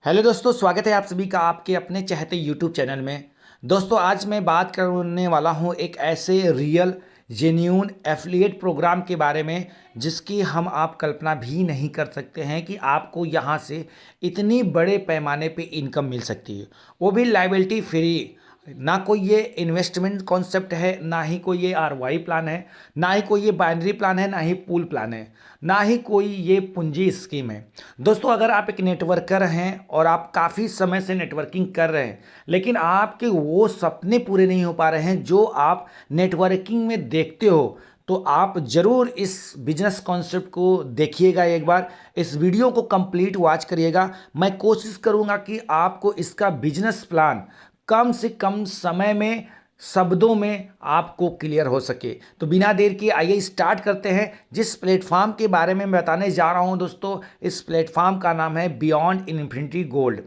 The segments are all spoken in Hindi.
हेलो दोस्तों, स्वागत है आप सभी का आपके अपने चहते यूट्यूब चैनल में। दोस्तों, आज मैं बात करने वाला हूं एक ऐसे रियल जेन्यून एफिलिएट प्रोग्राम के बारे में जिसकी हम आप कल्पना भी नहीं कर सकते हैं कि आपको यहां से इतनी बड़े पैमाने पे इनकम मिल सकती है, वो भी लायबिलिटी फ्री। ना कोई ये इन्वेस्टमेंट कॉन्सेप्ट है, ना ही कोई ये आरवाई प्लान है, ना ही कोई ये बाइनरी प्लान है, ना ही पूल प्लान है, ना ही कोई ये पूंजी स्कीम है। दोस्तों, अगर आप एक नेटवर्कर हैं और आप काफ़ी समय से नेटवर्किंग कर रहे हैं लेकिन आपके वो सपने पूरे नहीं हो पा रहे हैं जो आप नेटवर्किंग में देखते हो, तो आप ज़रूर इस बिजनेस कॉन्सेप्ट को देखिएगा। एक बार इस वीडियो को कंप्लीट वॉच करिएगा। मैं कोशिश करूंगा कि आपको इसका बिजनेस प्लान कम से कम समय में शब्दों में आपको क्लियर हो सके। तो बिना देर किए आइए स्टार्ट करते हैं। जिस प्लेटफॉर्म के बारे में मैं बताने जा रहा हूं दोस्तों, इस प्लेटफॉर्म का नाम है बियॉन्ड इन्फिनिटी गोल्ड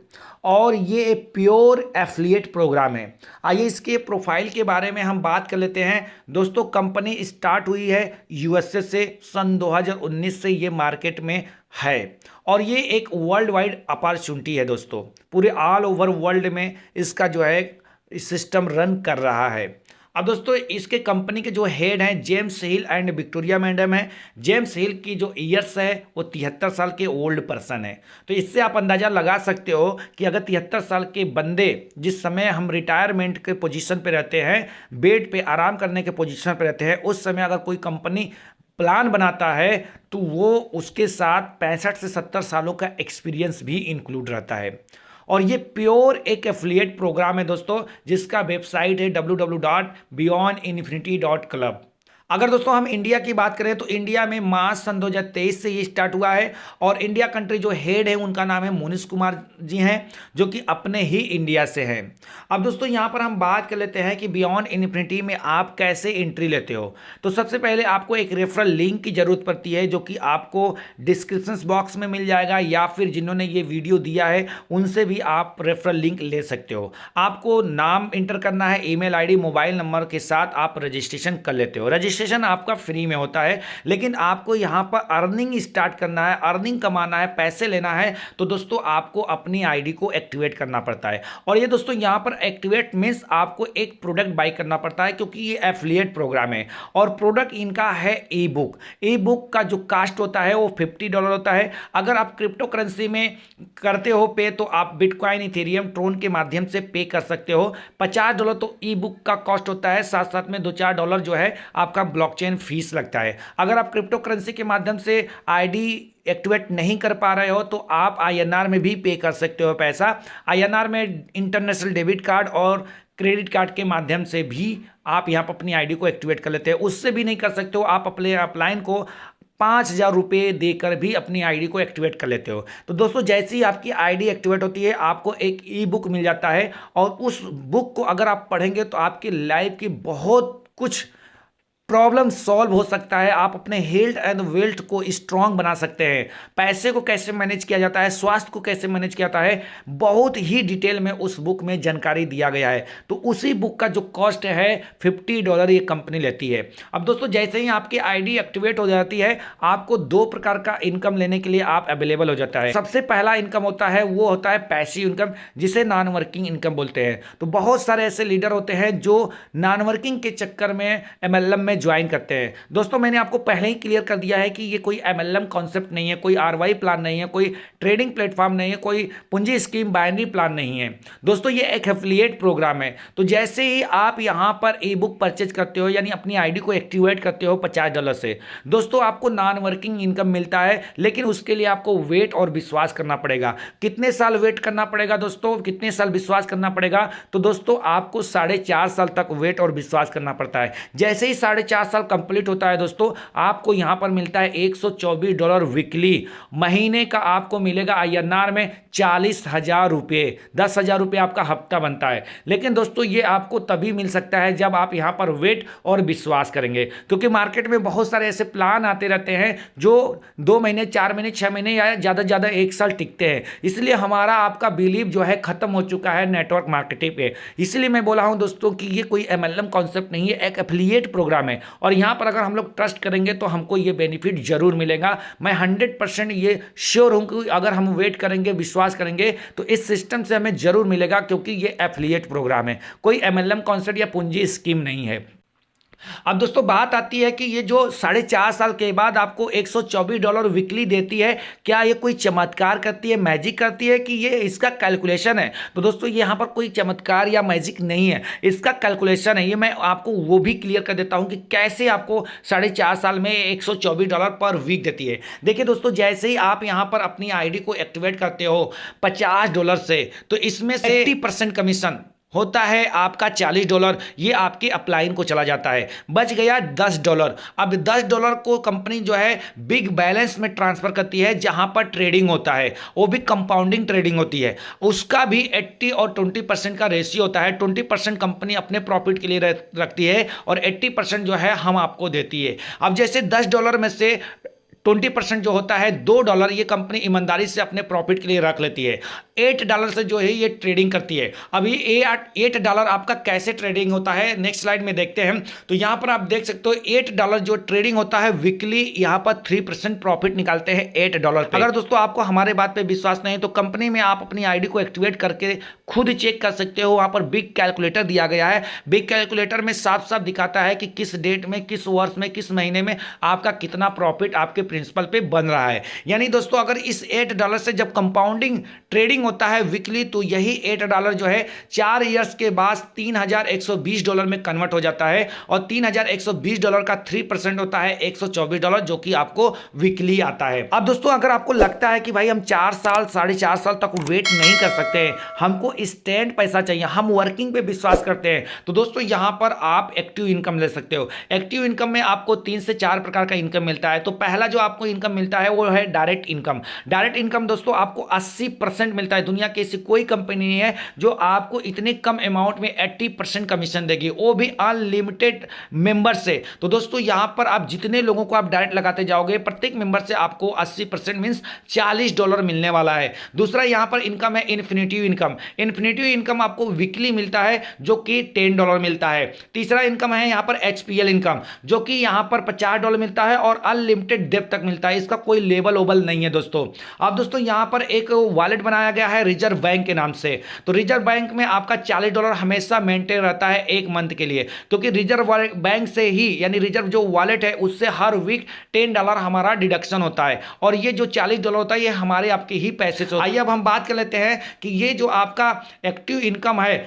और ये एक प्योर एफिलिएट प्रोग्राम है। आइए इसके प्रोफाइल के बारे में हम बात कर लेते हैं। दोस्तों, कंपनी स्टार्ट हुई है यूएसए से, सन 2019 से ये मार्केट में है और ये एक वर्ल्ड वाइड अपॉर्चुनिटी है दोस्तों। पूरे ऑल ओवर वर्ल्ड में इसका जो है सिस्टम रन कर रहा है। अब दोस्तों, इसके कंपनी के जो हेड हैं James hill and Victoria madam है। जेम्स हिल की जो ईयर्स है वो 73 साल के ओल्ड पर्सन है। तो इससे आप अंदाज़ा लगा सकते हो कि अगर 73 साल के बंदे, जिस समय हम रिटायरमेंट के पोजीशन पे रहते हैं, बेड पे आराम करने के पोजीशन पे रहते हैं, उस समय अगर कोई कंपनी प्लान बनाता है तो वो उसके साथ 65 से 70 सालों का एक्सपीरियंस भी इंक्लूड रहता है। और ये प्योर एक एफिलिएट प्रोग्राम है दोस्तों, जिसका वेबसाइट है www.beyondinfinity.club। अगर दोस्तों हम इंडिया की बात करें तो इंडिया में मार्च सन 2023 से ये स्टार्ट हुआ है और इंडिया कंट्री जो हेड है उनका नाम है मोनिश कुमार जी हैं, जो कि अपने ही इंडिया से हैं। अब दोस्तों, यहाँ पर हम बात कर लेते हैं कि बियॉन्ड इन्फिनिटी में आप कैसे एंट्री लेते हो। तो सबसे पहले आपको एक रेफरल लिंक की जरूरत पड़ती है, जो कि आपको डिस्क्रिप्शन बॉक्स में मिल जाएगा, या फिर जिन्होंने ये वीडियो दिया है उनसे भी आप रेफरल लिंक ले सकते हो। आपको नाम इंटर करना है, ईमेल आईडी, मोबाइल नंबर के साथ आप रजिस्ट्रेशन कर लेते हो। रजिस्ट्रेशन आपका फ्री में होता है, लेकिन आपको यहां पर अर्निंग स्टार्ट करना है, अर्निंग कमाना है, पैसे लेना है, तो दोस्तों आपको अपनी आईडी को एक्टिवेट करना पड़ता है। और ये दोस्तों यहां पर एक्टिवेट मींस आपको एक प्रोडक्ट बाय करना पड़ता है, क्योंकि ये एफिलिएट प्रोग्राम है और प्रोडक्ट इनका है ई बुक। ई बुक का जो कास्ट होता है वो $50 होता है। अगर आप क्रिप्टो करेंसी में करते हो पे, तो आप बिटकॉइन, इथेरियम, ट्रोन के माध्यम से पे कर सकते हो। $50 तो ई बुक का कॉस्ट होता है, साथ साथ में $2-4 जो है आपका ब्लॉकचेन फीस लगता है। अगर आप क्रिप्टो करेंसी के माध्यम से आईडी एक्टिवेट नहीं कर पा रहे हो तो आप आईएनआर में भी पे कर सकते हो पैसा। आईएनआर में इंटरनेशनल डेबिट कार्ड और क्रेडिट कार्ड के माध्यम से भी आप यहाँ पर अपनी आईडी को एक्टिवेट कर लेते हैं। उससे भी नहीं कर सकते हो, आप अपने अपलाइन को 5,000 रुपये देकर भी अपनी आईडी को एक्टिवेट कर लेते हो। तो दोस्तों, जैसे ही आपकी आईडी एक्टिवेट होती है आपको एक ई बुक मिल जाता है और उस बुक को अगर आप पढ़ेंगे तो आपकी लाइफ की बहुत कुछ प्रॉब्लम सॉल्व हो सकता है। आप अपने हेल्थ एंड वेल्थ को स्ट्रांग बना सकते हैं। पैसे को कैसे मैनेज किया जाता है, स्वास्थ्य को कैसे मैनेज किया जाता है, बहुत ही डिटेल में उस बुक में जानकारी दिया गया है। तो उसी बुक का जो कॉस्ट है $50 ये कंपनी लेती है। अब दोस्तों, जैसे ही आपकी आईडी एक्टिवेट हो जाती है आपको 2 प्रकार का इनकम लेने के लिए आप अवेलेबल हो जाता है। सबसे पहला इनकम होता है वो होता है पैसिव इनकम, जिसे नॉन वर्किंग इनकम बोलते हैं। तो बहुत सारे ऐसे लीडर होते हैं जो नॉन वर्किंग के चक्कर में एमएलएम में ज्वाइन करते हैं। दोस्तों, मैंने आपको पहले ही क्लियर कर दिया है कि ये कोई एमएलएम कॉन्सेप्ट नहीं है, कोई आरवाई प्लान नहीं है, कोई ट्रेडिंग प्लेटफॉर्म नहीं है, कोई पूंजी स्कीम बाइनरी प्लान नहीं है। दोस्तों, ये एक एफिलिएट प्रोग्राम है। तो जैसे ही आप यहां पर ई बुक परचेज करते हो, यानी अपनी आईडी को एक्टिवेट करते हो $50 से, दोस्तों आपको नॉन वर्किंग इनकम मिलता है। लेकिन उसके लिए आपको वेट और विश्वास करना पड़ेगा। कितने साल वेट करना पड़ेगा दोस्तों, कितने साल विश्वास करना पड़ेगा? तो दोस्तों आपको 4.5 साल तक वेट और विश्वास करना पड़ता है। जैसे ही 4.5 साल कंप्लीट होता है दोस्तों, आपको यहां पर मिलता है $124 वीकली। महीने का आपको मिलेगा आईएनआर में 40,000 रुपये। 10,000 रुपये आपका हफ्ता बनता है। लेकिन दोस्तों, ये आपको तभी मिल सकता है जब आप यहां पर वेट और विश्वास करेंगे, क्योंकि मार्केट में बहुत सारे ऐसे प्लान आते रहते हैं जो 2 महीने, 4 महीने, 6 महीने या ज़्यादा से ज़्यादा 1 साल टिकते हैं। इसलिए हमारा आपका बिलीव जो है खत्म हो चुका है नेटवर्क मार्केटिंग पे। इसलिए मैं बोला हूं दोस्तों कि ये कोई एमएलएम कॉन्सेप्ट नहीं है, एक एफिलिएट प्रोग्राम है। है, और यहाँ पर अगर हम लोग ट्रस्ट करेंगे तो हमको ये बेनिफिट जरूर मिलेगा। मैं 100% ये श्योर हूँ कि अगर हम वेट करेंगे, विश्वास करेंगे तो इस सिस्टम से हमें जरूर मिलेगा, क्योंकि ये एफिलिएट प्रोग्राम है, कोई एमएलएम कॉन्सेप्ट या पूंजी स्कीम नहीं है। अब दोस्तों बात आती है कि ये जो 4.5 साल के बाद आपको $124 वीकली देती है, क्या ये कोई चमत्कार करती है, मैजिक करती है, कि ये इसका कैलकुलेशन है? तो दोस्तों यहाँ पर कोई चमत्कार या मैजिक नहीं है, इसका कैलकुलेशन है। ये मैं आपको वो भी क्लियर कर देता हूँ कि कैसे आपको 4.5 साल में $124 पर वीक देती है। देखिए दोस्तों, जैसे ही आप यहाँ पर अपनी आईडी को एक्टिवेट करते हो $50 से, तो इसमें से 80% कमीशन होता है आपका $40। ये आपके अपलाइन को चला जाता है, बच गया $10। अब $10 को कंपनी जो है बिग बैलेंस में ट्रांसफर करती है, जहां पर ट्रेडिंग होता है, वो भी कंपाउंडिंग ट्रेडिंग होती है, उसका भी 80 और 20% का रेशियो होता है। 20% कंपनी अपने प्रॉफिट के लिए रखती है और 80% जो है हम आपको देती है। अब जैसे $10 में से 20% जो होता है $2, ये कंपनी ईमानदारी से अपने प्रॉफिट के लिए रख लेती है। $8 से जो है ये ट्रेडिंग करती है। अभी $8 आपका कैसे ट्रेडिंग होता है, नेक्स्ट स्लाइड में देखते हैं। तो यहाँ पर आप देख सकते हो $8 जो ट्रेडिंग होता है वीकली, यहाँ पर 3% प्रॉफिट निकालते हैं $8 पे। अगर दोस्तों आपको हमारे बात पे विश्वास नहीं है तो कंपनी में आप अपनी आईडी को एक्टिवेट करके खुद चेक कर सकते हो। वहाँ पर बिग कैलकुलेटर दिया गया है। बिग कैलकुलेटर में साफ साफ दिखाता है कि किस डेट में, किस वर्ष में, किस महीने में आपका कितना प्रॉफिट आपके प्रिंसिपल पे बन रहा है। यानी दोस्तों अगर इस $8 से जब कंपाउंडिंग ट्रेडिंग होता है वीकली, तो यही $8 जो है 4 इयर्स के बाद $3120 में कन्वर्ट हो जाता है, और $3120 का 3% होता है $124, जो कि आपको वीकली आता है। अब दोस्तों अगर आपको लगता है कि भाई हम 4 साल 4.5 साल तक वेट नहीं कर सकते, हमको इंस्टेंट पैसा चाहिए, हम वर्किंग पे विश्वास करते हैं, तो दोस्तों यहां पर आप एक्टिव इनकम ले सकते हो। एक्टिव इनकम में आपको 3 से 4 प्रकार का इनकम मिलता है। तो पहला जो आपको इनकम मिलता है वो है डायरेक्ट इनकम। डायरेक्ट इनकम दोस्तों आपको 80% मिलता है। दुनिया की ऐसी कोई कंपनी नहीं है जो आपको इतने कम अमाउंट में 80% कमीशन देगी, वो भी अनलिमिटेड मेंबर से। तो दोस्तों यहां पर आप जितने लोगों को आप डायरेक्ट लगाते जाओगे, प्रत्येक मेंबर से आपको 80% मींस $40 मिलने वाला है। दूसरा यहां पर इनकम है इन्फिनिटिव इनकम। इन्फिनिटिव इनकम आपको वीकली मिलता है, जो कि $10 मिलता है। तीसरा इनकम है यहां पर HPL इनकम, जो कि यहां पर $50 मिलता है और अनलिमिटेड डेप्थ तक मिलता है। इसका कोई लेवल ओबल नहीं है दोस्तों। अब दोस्तों यहां पर एक वॉलेट बनाया गया है रिजर्व बैंक के नाम से। तो रिजर्व बैंक में आपका $40 हमेशा मेंटेन रहता है 1 मंथ के लिए, क्योंकि रिजर्व बैंक से ही, यानी रिजर्व जो वॉलेट है उससे हर वीक $10 हमारा डिडक्शन होता है, और ये जो $40 होता है ये हमारे आपके ही पैसे से। आइए अब हम बात कर लेते हैं कि ये जो आपका एक्टिव इनकम है,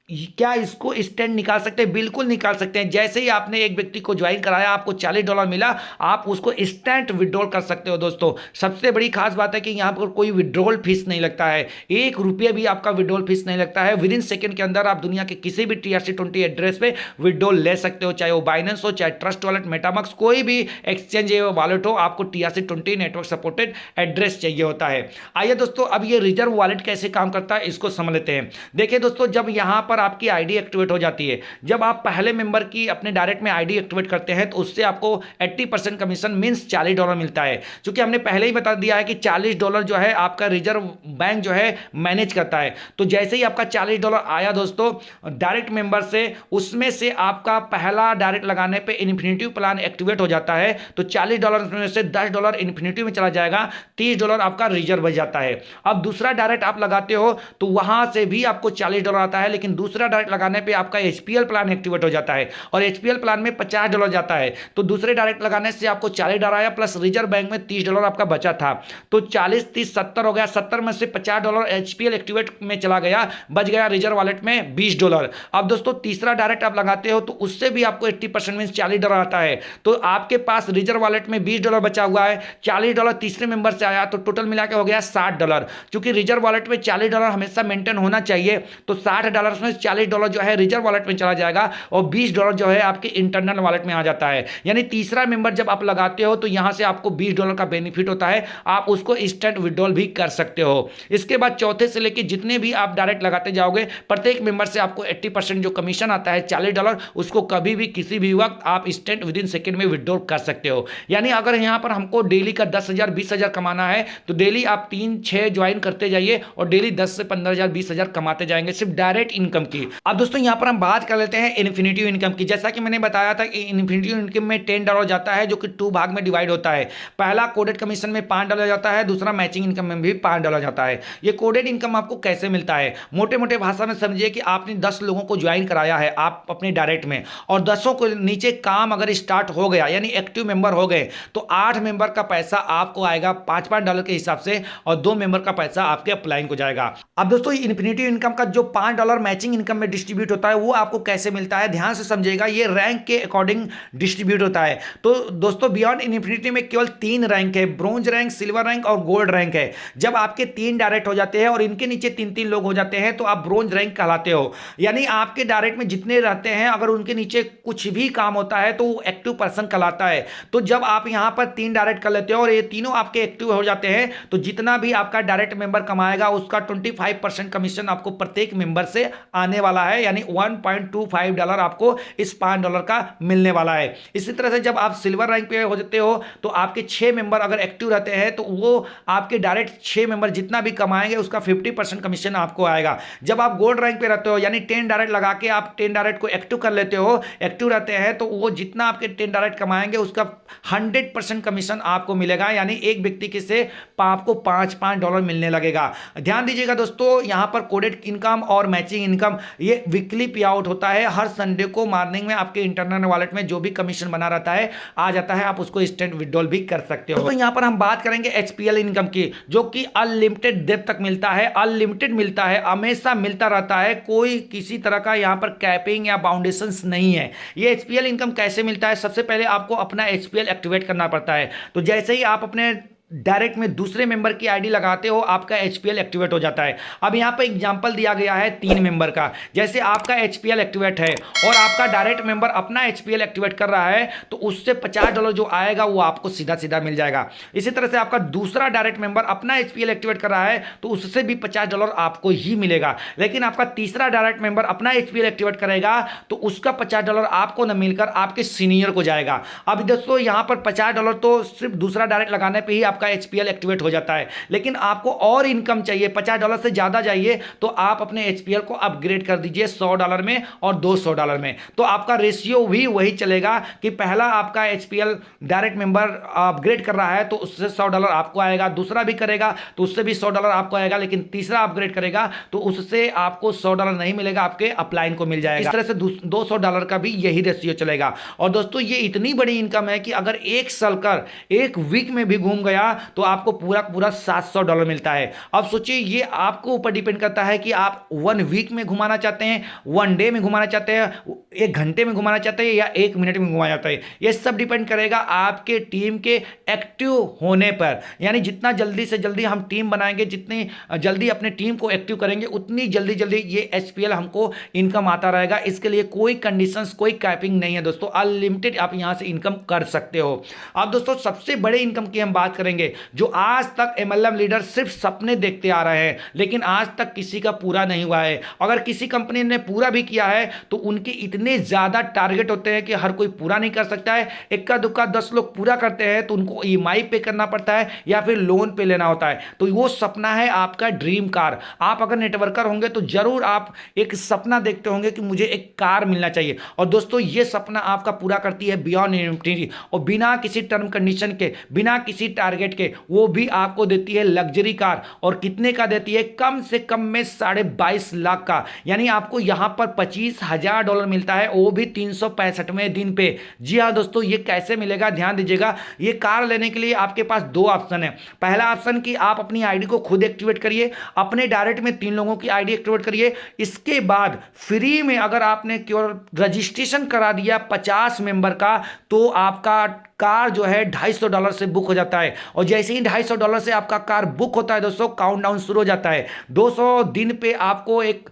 क्या इसको स्टैंड निकाल सकते हैं? बिल्कुल निकाल सकते हैं। जैसे ही आपने एक व्यक्ति को ज्वाइन कराया, आपको $40 मिला, आप उसको इंस्टेंट विड्रॉल कर सकते हो दोस्तों। सबसे बड़ी खास बात है कि यहाँ पर कोई विड्रॉल फीस नहीं लगता है, ₹1 भी आपका विड्रॉल फीस नहीं लगता है। विद इन सेकंड के अंदर आप दुनिया के किसी भी TRC20 एड्रेस पे विड्रॉल ले सकते हो, चाहे वो बाइनेंस हो, चाहे ट्रस्ट वॉलेट, मेटामैक्स, कोई भी एक्सचेंज वॉलेट हो, आपको TRC20 नेटवर्क सपोर्टेड एड्रेस चाहिए होता है। आइए दोस्तों अब ये रिजर्व वॉलेट कैसे काम करता है इसको समझ लेते हैं। देखिए दोस्तों, जब यहाँ पर आपकी आईडी एक्टिवेट हो जाती है, जब आप पहले मेंबर की अपने डायरेक्ट में आईडी एक्टिवेट करते हैं, तो उससे आपको 80% कमीशन मींस $40 मिलता है। क्योंकि हमने पहले ही बता दिया है कि $40 जो है आपका रिजर्व बैंक जो है मैनेज करता है। तो जैसे ही आपका $40 आया दोस्तों डायरेक्ट मेंबर से, उसमें से आपका पहला डायरेक्ट लगाने पे इन्फिनिटिव प्लान एक्टिवेट हो जाता है। तो $40 में से $10 इन्फिनिटिव में चला जाएगा, $30 आपका रिजर्व बच जाता है। अब दूसरा डायरेक्ट आप लगाते हो तो वहां से भी आपको $40 आता है, लेकिन दूसरा डायरेक्ट लगाने पे आपका HPL प्लान एक्टिवेट हो जाता है, और HPL प्लान में $50 जाता है। तो दूसरे डायरेक्ट लगाने से आपको $40 आया, प्लस रिजर्व बैंक में $30 आपका बचा था, तो 40, 30, 70 हो गया। 70 में से $50 HPL एक्टिवेट में चला गया, बच गया रिजर्व वॉलेट में $20। अब दोस्तों तीसरा डायरेक्ट आप लगाते हो तो उससे भी आपको 80% मींस $40 आता है। तो आपके पास रिजर्व वॉलेट में $20 बचा हुआ है, $40 तीसरे मेंबर से आया, तो टोटल मिला के हो गया $60। क्योंकि रिजर्व वॉलेट में $40 हमेशा मेंटेन होना चाहिए, तो $60 में $40 जो है रिजर्व वॉलेट में चला जाएगा, और $20 जो है आपके इंटरनल वॉलेट में आ जाता है। यानी तीसरा मेंबर जब आप लगाते हो तो यहां से आपको $20 का बेनिफिट होता है, आप उसको इंस्टेंट विड्रॉल भी कर सकते हो। इसके बाद चौथे से लेकर जितने भी आप डायरेक्ट लगाते जाओगे, प्रत्येक मेंबर से आपको 80% जो कमीशन आता है $40, उसको कभी भी किसी भी वक्त आप इंस्टेंट विद इन सेकंड में विड्रॉल कर सकते हो। यानी अगर यहां पर हमको डेली का 10,000 20,000 कमाना है, तो डेली आप 3-6 ज्वाइन करते जाइए और डेली 10 से 15,000 20,000 कमाते जाएंगे, सिर्फ डायरेक्ट इनकम की। अब दोस्तों यहाँ पर हम बात कर लेते हैं इन्फिनिटिव इनकम की। जैसा कि मैंने बताया था कि इन्फिनिटिव इनकम में $10 जाता है, जो कि 2 भाग में डिवाइड होता है। पहला कोडेड कमीशन में $5 जाता है, दूसरा मैचिंग इनकम में भी $5 जाता है। ये कोडेड इनकम आपको कैसे मिलता है, मोटे मोटे भाषा में समझिए कि आपने 10 लोगों को ज्वाइन कराया है आप अपने डायरेक्ट में, और 10 को नीचे काम अगर स्टार्ट हो गया यानी एक्टिव मेंबर हो गए, तो 8 मेंबर का पैसा आपको आएगा $5 के हिसाब से, और 2 मेंबर का पैसा आपके अपलाइन को जाएगा। अब दोस्तों इन्फिनिटिव इनकम का जो $5 मैचिंग इनकम में डिस्ट्रीब्यूट होता है वो आपको कैसे मिलता है, ध्यान से समझिएगा। ये रैंक के अकॉर्डिंग डिस्ट्रीब्यूट होता है। तो दोस्तों बियॉन्ड इन्फिनिटी में केवल 3 रैंक है, ब्रोंज रैंक, सिल्वर रैंक और गोल्ड रैंक है। जब आपके 3 डायरेक्ट हो जाते हैं और इनके नीचे 3-3 लोग हो जाते हैं तो आप ब्रोंज रैंक कहलाते हो। यानी आपके डायरेक्ट में जितने रहते हैं अगर उनके नीचे कुछ भी काम होता है तो वो एक्टिव पर्सन कहलाता है। तो जब आप यहां पर 3 डायरेक्ट कर लेते हो और ये तीनों आपके एक्टिव हो जाते हैं तो जितना भी आपका डायरेक्ट मेंबर कमाएगा उसका 25% कमीशन आपको प्रत्येक मेंबर से आने वाला है, यानी $1.25 आपको इस $5 का मिलने वाला है। इसी तरह से जब आप सिल्वर रैंक पे हो जाते हो तो आपके 6 मेंबर अगर एक्टिव रहते हैं तो वो आपके डायरेक्ट 6 मेंबर जितना भी कमाएंगे उसका 50% कमीशन आपको आएगा। जब आप गोल्ड रैंक पे रहते हो यानी 10 डायरेक्ट लगा के आप 10 डायरेक्ट को एक्टिव कर लेते हो, एक्टिव रहते हैं, तो वो जितना आपके 10 डायरेक्ट कमाएंगे उसका 100% कमीशन आपको मिलेगा, यानी एक व्यक्ति के से आपको $5 मिलने लगेगा। ध्यान दीजिएगा दोस्तों, यहां पर कोडेड इनकम और मैचिंग इनकम ये वीकली पे आउट होता है। हर संडे को मॉर्निंग में आपके इंटरनल वॉलेट में जो भी कमीशन बना रहता है आ जाता है, आप उसको इंस्टेंट विड्रॉल भी कर सकते हो। तो यहां पर हम बात करेंगे एचपीएल इनकम की, जो कि अनलिमिटेड देर तक मिलता है, अनलिमिटेड मिलता है, हमेशा मिलता रहता है, कोई किसी तरह का यहां पर कैपिंग या बाउंडेशंस नहीं है। ये एचपीएल इनकम कैसे मिलता है, सबसे पहले आपको अपना एचपीएल एक्टिवेट करना पड़ता है। तो जैसे ही आप अपने डायरेक्ट में दूसरे मेंबर की आईडी लगाते हो आपका एचपीएल एक्टिवेट हो जाता है। अब यहां पर एग्जांपल दिया गया है 3 मेंबर का। जैसे आपका एचपीएल एक्टिवेट है और आपका डायरेक्ट मेंबर अपना एचपीएल एक्टिवेट कर रहा है तो उससे $50 जो आएगा वो आपको सीधा सीधा मिल जाएगा। इसी तरह से आपका दूसरा डायरेक्ट मेंबर अपना एचपीएल एक्टिवेट कर रहा है तो उससे भी $50 आपको ही मिलेगा। लेकिन आपका तीसरा डायरेक्ट मेंबर अपना एचपीएल एक्टिवेट करेगा तो उसका $50 आपको न मिलकर आपके सीनियर को जाएगा। अब दोस्तों यहां पर $50 तो सिर्फ दूसरा डायरेक्ट लगाने पर ही आपका एचपीएल एक्टिवेट हो जाता है, लेकिन आपको और इनकम चाहिए, $50 से ज्यादा चाहिए, तो आप अपने एचपीएल को अपग्रेड कर दीजिए $100 में और $200 में। तो आपका रेशियो भी वही चलेगा कि पहला आपका एचपीएल डायरेक्ट मेंबर अपग्रेड कर रहा है तो उससे $100 आपको आएगा, दूसरा भी करेगा तो उससे भी $100 आपको आएगा, लेकिन तीसरा अपग्रेड करेगा तो उससे आपको $100 नहीं मिलेगा, आपके अपलाइन को मिल जाएगा। इस तरह से $200 का भी यही रेशियो चलेगा। और दोस्तों ये इतनी बड़ी इनकम है कि अगर एक सर्कल एक वीक में भी घूम गया तो आपको पूरा पूरा $700 मिलता है। अब सोचिए ये आपको ऊपर डिपेंड करता है कि आप 1 वीक में घुमाना चाहते हैं, 1 डे में घुमाना चाहते हैं, 1 घंटे में घुमाना चाहते हैं या 1 मिनट में घुमाना चाहते हैं। ये सब डिपेंड करेगा आपके टीम के एक्टिव होने पर। यानी जितना जल्दी से जल्दी हम टीम बनाएंगे, जितनी जल्दी अपने टीम को एक्टिव करेंगे, उतनी जल्दी जल्दी ये एचपीएल हमको इनकम आता रहेगा। इसके लिए कोई कंडीशंस, कोई कैपिंग नहीं है दोस्तों, अनलिमिटेड आप यहां से इनकम कर सकते हो। अब दोस्तों सबसे बड़े इनकम की हम बात करेंगे, जो आज तक एमएलएम लीडर सिर्फ सपने देखते आ रहे हैं लेकिन आज तक किसी का पूरा नहीं हुआ है। अगर किसी कंपनी ने पूरा भी किया है तो उनके इतने ज्यादा टारगेट होते हैं कि हर कोई पूरा नहीं कर सकता है। इक्का दुक्का 10 लोग पूरा करते हैं तो उनको ईएमआई पे करना पड़ता है या फिर लोन पे लेना होता है। तो वो सपना है आपका ड्रीम कार। आप अगर नेटवर्कर होंगे तो जरूर आप एक सपना देखते होंगे कि मुझे एक कार मिलना चाहिए, और दोस्तों ये सपना आपका पूरा करती है बियॉन्ड इन्फिनिटी, और बिना किसी टर्म कंडीशन के, बिना किसी टारगेट के वो भी आपको देती है लग्जरी कार। और कितने का देती है, कम से कम में 22.5 लाख का। यानी आपको यहां पर $25,000 मिलता है, वो भी 365वें दिन पे। जी हाँ दोस्तों, ये कैसे मिलेगा ध्यान दीजिएगा। ये कार लेने के लिए आपके पास 2 ऑप्शन है। पहला ऑप्शन कि आप अपनी आईडी को खुद एक्टिवेट करिए, अपने डायरेक्ट में 3 लोगों की आईडी एक्टिवेट करिए। इसके बाद फ्री में अगर आपने केवल रजिस्ट्रेशन करा दिया 50 मेंबर का तो आपका कार जो है $250 से बुक हो जाता है। और जैसे ही $250 से आपका कार बुक होता है दोस्तों, काउंटडाउन शुरू हो जाता है। 200 दिन पे आपको एक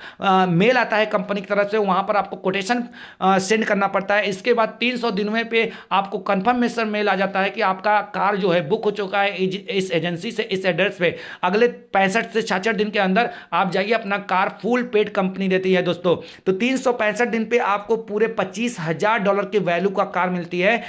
मेल आता है कंपनी की तरफ से, वहां पर आपको कोटेशन सेंड करना पड़ता है। इसके बाद 300 दिनों पे आपको कंफर्मेशन मेल आ जाता है कि आपका कार जो है बुक हो चुका है इस एजेंसी से, इस एड्रेस पे। अगले 65 से 66 दिन के अंदर आप जाइए, अपना कार फुल पेड कंपनी देती है दोस्तों। तो 365 दिन पे आपको पूरे $25,000 के वैल्यू का कार मिलती है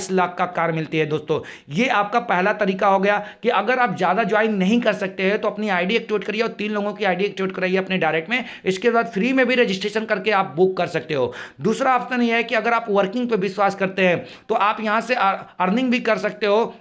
22 लाख का कार मिलती है दोस्तों। ये आपका पहला तरीका हो गया कि अगर आप ज़्यादा ज्वाइन नहीं कर सकते हैं तो अपनी आईडी एक्टिवेट करिए और 3 लोगों की आईडी एक्टिवेट कराइए अपने डायरेक्ट में। इसके बाद फ्री में भी रजिस्ट्रेशन करके आप बुक कर सकते हो। दूसरा ऑप्शन यह है कि अगर आप वर्किंग पे विश्वास करते हैं तो आप यहां से अर्निंग भी कर सकते हो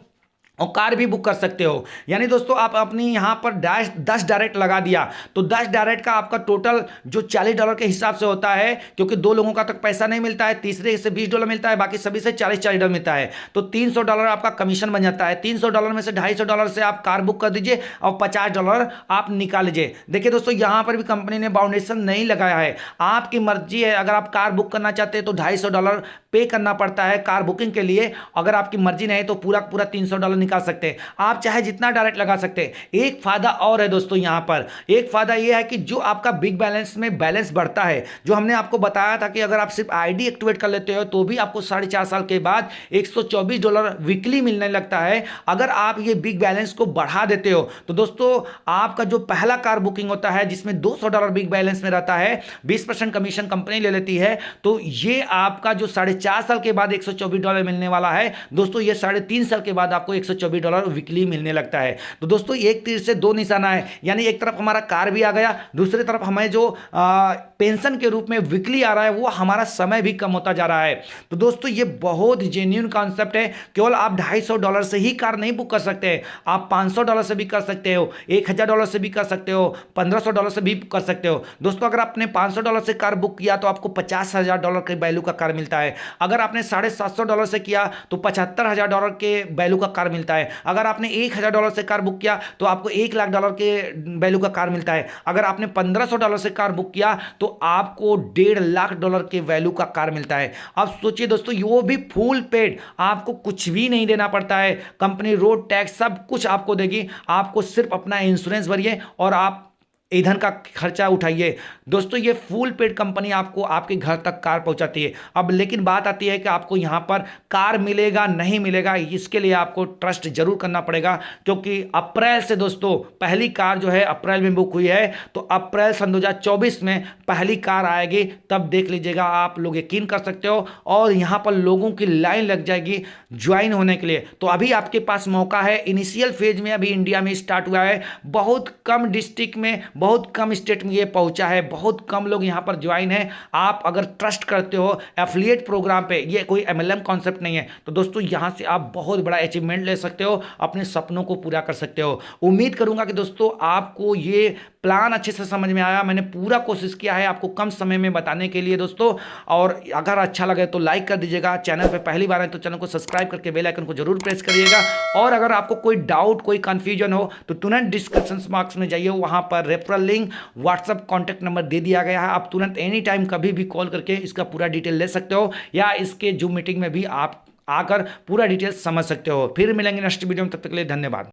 और कार भी बुक कर सकते हो। यानी दोस्तों आप अपनी यहाँ पर 10 डायरेक्ट लगा दिया तो 10 डायरेक्ट का आपका टोटल जो $40 के हिसाब से होता है, क्योंकि 2 लोगों का तक पैसा नहीं मिलता है, तीसरे से $20 मिलता है, बाकी सभी से $40 मिलता है, तो $300 आपका कमीशन बन जाता है। $300 में से $250 से आप कार बुक कर दीजिए और $50 आप निकाल लीजिए। देखिए दोस्तों यहाँ पर भी कंपनी ने बाउंडेशन नहीं लगाया है, आपकी मर्जी है। अगर आप कार बुक करना चाहते हैं तो $250 पे करना पड़ता है कार बुकिंग के लिए। अगर आपकी मर्जी नहीं तो पूरा पूरा $300 निकाल सकते हैं। आप चाहे जितना डायरेक्ट लगा सकते हैं। एक फायदा और है दोस्तों यहाँ पर, एक फायदा यह है कि जो आपका बिग बैलेंस में बैलेंस बढ़ता है, जो हमने आपको बताया था कि अगर आप सिर्फ आईडी एक्टिवेट कर लेते हो तो भी आपको 4.5 साल के बाद $124 वीकली मिलने लगता है। अगर आप ये बिग बैलेंस को बढ़ा देते हो तो दोस्तों आपका जो पहला कार बुकिंग होता है जिसमें $200 बिग बैलेंस में रहता है, 20% कमीशन कंपनी ले लेती है, तो ये आपका जो 4.5 साल के बाद $124 मिलने वाला है दोस्तों, ये 3.5 साल के बाद आपको $124 वीकली मिलने लगता है। तो दोस्तों एक तीर से दो निशाना है, यानी एक तरफ हमारा कार भी आ गया, दूसरी तरफ हमें जो पेंशन के रूप में वीकली आ रहा है वो हमारा समय भी कम होता जा रहा है। तो दोस्तों ये बहुत जेन्युइन कॉन्सेप्ट है। केवल आप $250 से ही कार नहीं बुक कर सकते हैं, आप $500 से भी कर सकते हो, $1000 से भी कर सकते हो, $1500 से भी कर सकते हो। दोस्तों अगर आपने $500 से कार बुक किया तो आपको $50,000 के वैल्यू का कार मिलता है। अगर आपने $750 से किया तो $75,000 के वैल्यू का कार मिलता है। अगर आपने $1000 से कार बुक किया तो आपको $1,00,000 के वैल्यू का कार मिलता है। अगर आपने $1500 से कार बुक किया तो आपको $1.5 लाख के वैल्यू का कार मिलता है। अब सोचिए दोस्तों वो भी फुल पेड, आपको कुछ भी नहीं देना पड़ता है, कंपनी रोड टैक्स सब कुछ आपको देगी। आपको सिर्फ अपना इंश्योरेंस भरिए और आप ईंधन का खर्चा उठाइए। दोस्तों ये फुल पेड कंपनी आपको आपके घर तक कार पहुंचाती है। अब लेकिन बात आती है कि आपको यहां पर कार मिलेगा नहीं मिलेगा, इसके लिए आपको ट्रस्ट जरूर करना पड़ेगा, क्योंकि अप्रैल से दोस्तों पहली कार जो है अप्रैल में बुक हुई है, तो अप्रैल सन 2024 में पहली कार आएगी, तब देख लीजिएगा, आप लोग यकीन कर सकते हो। और यहां पर लोगों की लाइन लग जाएगी ज्वाइन होने के लिए। तो अभी आपके पास मौका है, इनिशियल फेज में अभी इंडिया में स्टार्ट हुआ है, बहुत कम डिस्ट्रिक्ट में, बहुत कम स्टेट में ये पहुंचा है, बहुत कम लोग यहां पर ज्वाइन है। आप अगर ट्रस्ट करते हो एफिलिएट प्रोग्राम पे, ये कोई एमएलएम कॉन्सेप्ट नहीं है, तो दोस्तों यहां से आप बहुत बड़ा अचीवमेंट ले सकते हो, अपने सपनों को पूरा कर सकते हो। उम्मीद करूंगा कि दोस्तों आपको ये प्लान अच्छे से समझ में आया। मैंने पूरा कोशिश किया है आपको कम समय में बताने के लिए दोस्तों, और अगर अच्छा लगे तो लाइक कर दीजिएगा। चैनल पे पहली बार है तो चैनल को सब्सक्राइब करके बेल आइकन को जरूर प्रेस करिएगा। और अगर आपको कोई डाउट, कोई कंफ्यूजन हो तो तुरंत डिस्क्रिप्शन बॉक्स में जाइए, वहां पर referral link, WhatsApp contact number दे दिया गया है। आप तुरंत एनी टाइम कभी भी कॉल करके इसका पूरा डिटेल ले सकते हो, या इसके जूम मीटिंग में भी आप आकर पूरा डिटेल समझ सकते हो। फिर मिलेंगे नेक्स्ट वीडियो में, तब तक के लिए धन्यवाद।